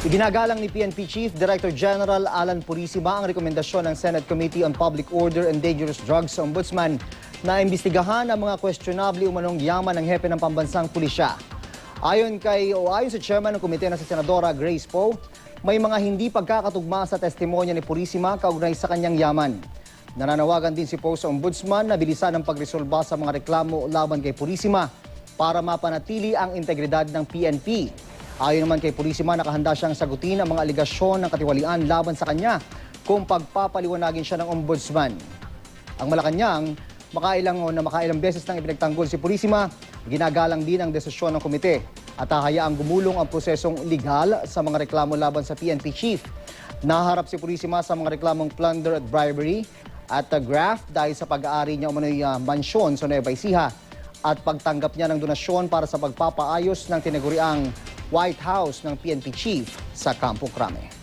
Ibinagalang ni PNP Chief Director General Alan Purisima ang rekomendasyon ng Senate Committee on Public Order and Dangerous Drugs sa Ombudsman na imbestigahan ang mga questionable umanong yaman ng hepe ng pambansang pulisya. Ayon sa chairman ng komite na si Senadora Grace Poe, may mga hindi pagkakatugma sa testimonya ni Purisima kaugnay sa kanyang yaman. Nananawagan din si Poe sa Ombudsman na bilisan ang pagresolba sa mga reklamo laban kay Purisima para mapanatili ang integridad ng PNP. Ayon naman kay Purisima, nakahanda siyang sagutin ang mga aligasyon ng katiwalian laban sa kanya kung pagpapaliwanagin siya ng Ombudsman. Ang Malacanang, makailang beses nang ipinagtanggol si Purisima, ginagalang din ang desisyon ng komite at hahayaang gumulong ang prosesong legal sa mga reklamo laban sa PNP chief. Naharap si Purisima sa mga reklamong plunder at bribery at graft dahil sa pag-aari niya umano'y mansyon sa Nueva Ecija at pagtanggap niya ng donasyon para sa pagpapaayos ng tinaguriang White House ng PNP chief sa Campo Crame.